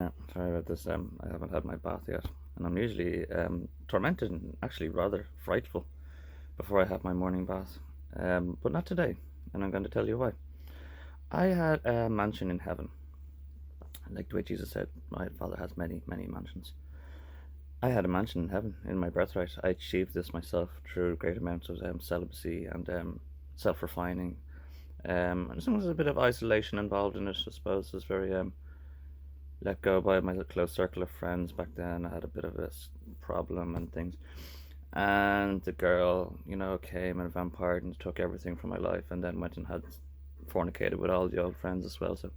Yeah, sorry about this. I haven't had my bath yet, and I'm usually tormented and actually rather frightful before I have my morning bath. But not today, and I'm going to tell you why. I had a mansion in heaven, like the way Jesus said, "My Father has many, many mansions." I had a mansion in heaven in my birthright. I achieved this myself through great amounts of celibacy and self-refining. And sometimes there's a bit of isolation involved in it. I suppose it's very let go by my close circle of friends back then. I had a bit of a problem and things. And the girl, came and vampired and took everything from my life and then went and had fornicated with all the old friends as well. So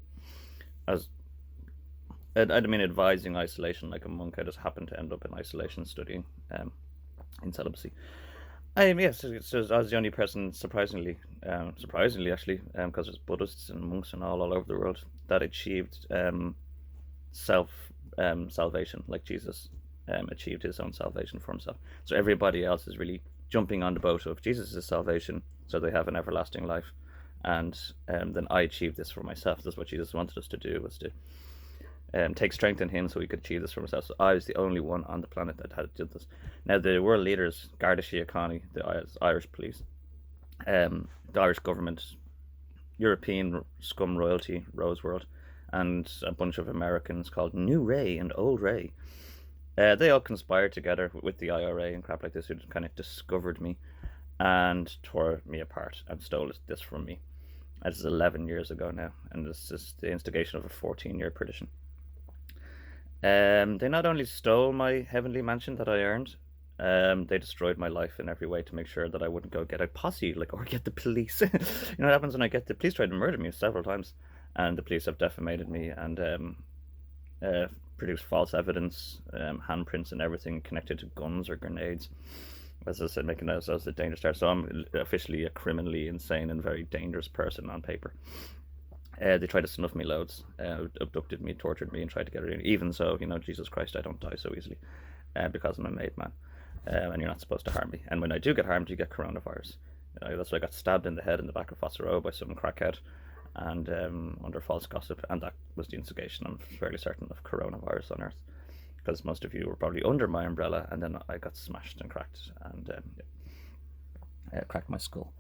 I was, I mean, advising isolation like a monk. I just happened to end up in isolation studying in celibacy. Yes, I was the only person, surprisingly actually, because there's Buddhists and monks and all over the world that achieved self salvation, like Jesus achieved his own salvation for himself. So everybody else is really jumping on the boat of Jesus' salvation, so they have an everlasting life. And then I achieved this for myself. This is what Jesus wanted us to do, was to take strength in him so we could achieve this for myself. So I was the only one on the planet that had did this. Now the world leaders, Garda Síochána, the Irish police, the Irish government, European scum royalty, Rose World, and a bunch of Americans called New Ray and Old Ray. They all conspired together with the IRA and crap like this, who kind of discovered me and tore me apart and stole this from me. This is 11 years ago now, and this is the instigation of a 14-year perdition. They not only stole my heavenly mansion that I earned, they destroyed my life in every way to make sure that I wouldn't go get a posse, or get the police. What happens when I get the police tried to murder me several times, and the police have defamated me and produced false evidence, handprints and everything connected to guns or grenades. As I said, making us as a dangerous star. So I'm officially a criminally insane and very dangerous person on paper. They tried to snuff me loads, abducted me, tortured me, and tried to get rid of me. Even so, Jesus Christ, I don't die so easily because I'm a made man. And you're not supposed to harm me. And when I do get harmed, you get coronavirus. That's why I got stabbed in the head in the back of Foster Row by some crackhead and under false gossip. And that was the instigation, I'm fairly certain, of coronavirus on Earth. Because most of you were probably under my umbrella, and then I got smashed and cracked and cracked my skull.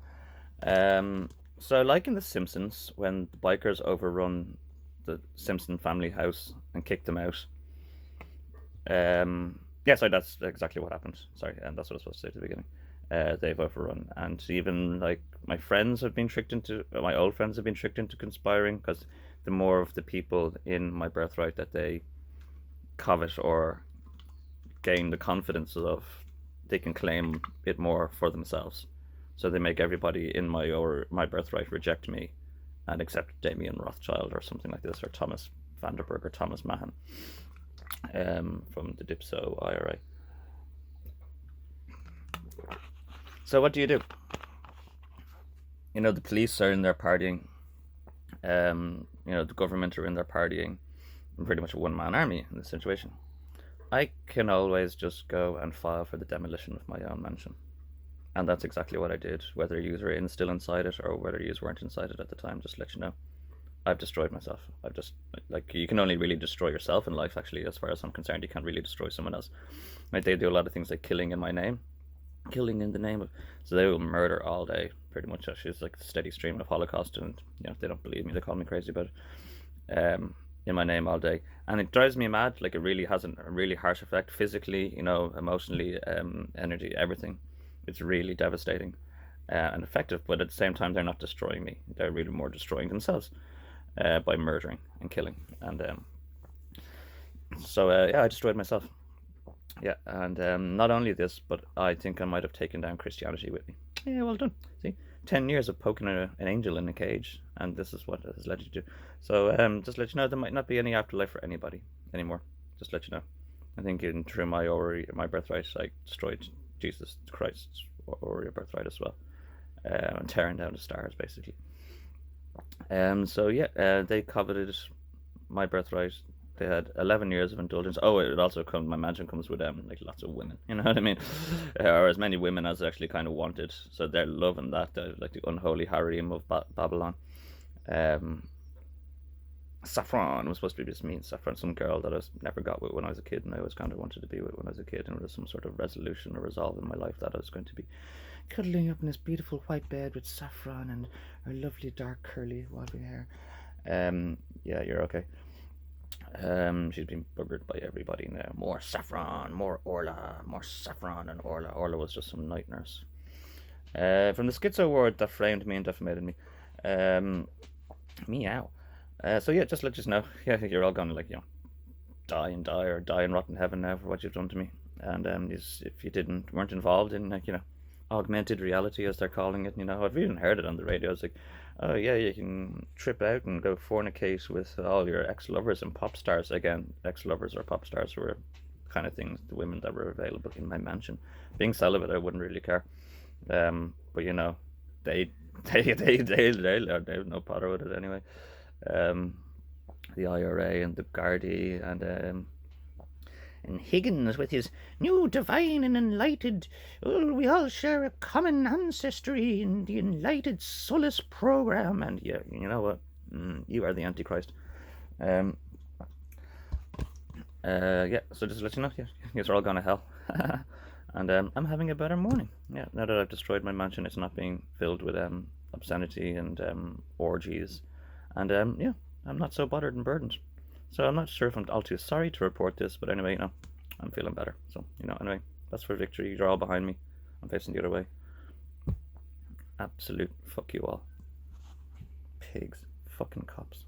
So, like in The Simpsons, when the bikers overrun the Simpson family house and kick them out. Yeah, sorry, that's exactly what happened. Sorry, and that's what I was supposed to say at the beginning. They've overrun, and even like my friends have been tricked into, my old friends have been tricked into conspiring, because the more of the people in my birthright that they covet or gain the confidence of, they can claim it more for themselves. So they make everybody in my birthright reject me and accept Damien Rothschild or something like this, or Thomas Vanderberg or Thomas Mahan from the Dipso IRA. So what do you do? The police are in there partying. The government are in there partying. I'm pretty much a one-man army in this situation. I can always just go and file for the demolition of my own mansion. And that's exactly what I did, whether you were still inside it or whether you weren't inside it at the time, just to let you know. I've destroyed myself. I've just, you can only really destroy yourself in life, actually, as far as I'm concerned. You can't really destroy someone else. Like, they do a lot of things like killing in my name, killing in the name of, so they will murder all day, pretty much. Actually, it's like a steady stream of Holocaust, and, they don't believe me, they call me crazy about it. In my name all day, and it drives me mad. Like, it really has a really harsh effect physically, emotionally, energy, everything. It's really devastating and effective, but at the same time, they're not destroying me. They're really more destroying themselves by murdering and killing. And yeah, I destroyed myself. Yeah, and not only this, but I think I might have taken down Christianity with me. Yeah, well done. See, 10 years of poking an angel in a cage, and this is what it has led you to do. So just let you know, there might not be any afterlife for anybody anymore. Just let you know. I think through my birthright, I destroyed Jesus Christ's or birthright as well, and tearing down the stars, basically. So yeah, they coveted my birthright. They had 11 years of indulgence. Oh, it also comes. My mansion comes with like lots of women. You know what I mean? Or as many women as they actually kind of wanted. So they're loving that. They're like the unholy harem of Babylon. Um, Saffron was supposed to be just me and Saffron, some girl that I never got with when I was a kid, and I always kind of wanted to be with when I was a kid, and there was some sort of resolution or resolve in my life that I was going to be cuddling up in this beautiful white bed with Saffron and her lovely dark curly wobbly hair. Yeah, you're okay. She's been buggered by everybody now. More Saffron, more Orla, more Saffron and Orla. Orla was just some night nurse. From the schizo ward that framed me and defamated me. Um, Meow. So yeah, just let you know. Yeah, you're all gonna die and die or die and rot in heaven now for what you've done to me. And if you weren't involved in augmented reality as they're calling it, I've even heard it on the radio. It's like, oh yeah, you can trip out and go fornicate with all your ex-lovers and pop stars again. Ex-lovers or pop stars were kind of things, the women that were available in my mansion. Being celibate, I wouldn't really care. But they they have no bother with it anyway. Um, the IRA and the Gardaí and Higgins with his new divine and enlightened, oh, we all share a common ancestry in the enlightened Solace program. And yeah, you know what? You are the Antichrist. Um, yeah, so just to let you know, yeah, you guys are all going to hell. And I'm having a better morning. Yeah, now that I've destroyed my mansion, it's not being filled with obscenity and orgies. And yeah, I'm not so bothered and burdened. So I'm not sure if I'm all too sorry to report this, but anyway, I'm feeling better. So, anyway, that's for victory. You're all behind me. I'm facing the other way. Absolute fuck you all. Pigs. Fucking cops.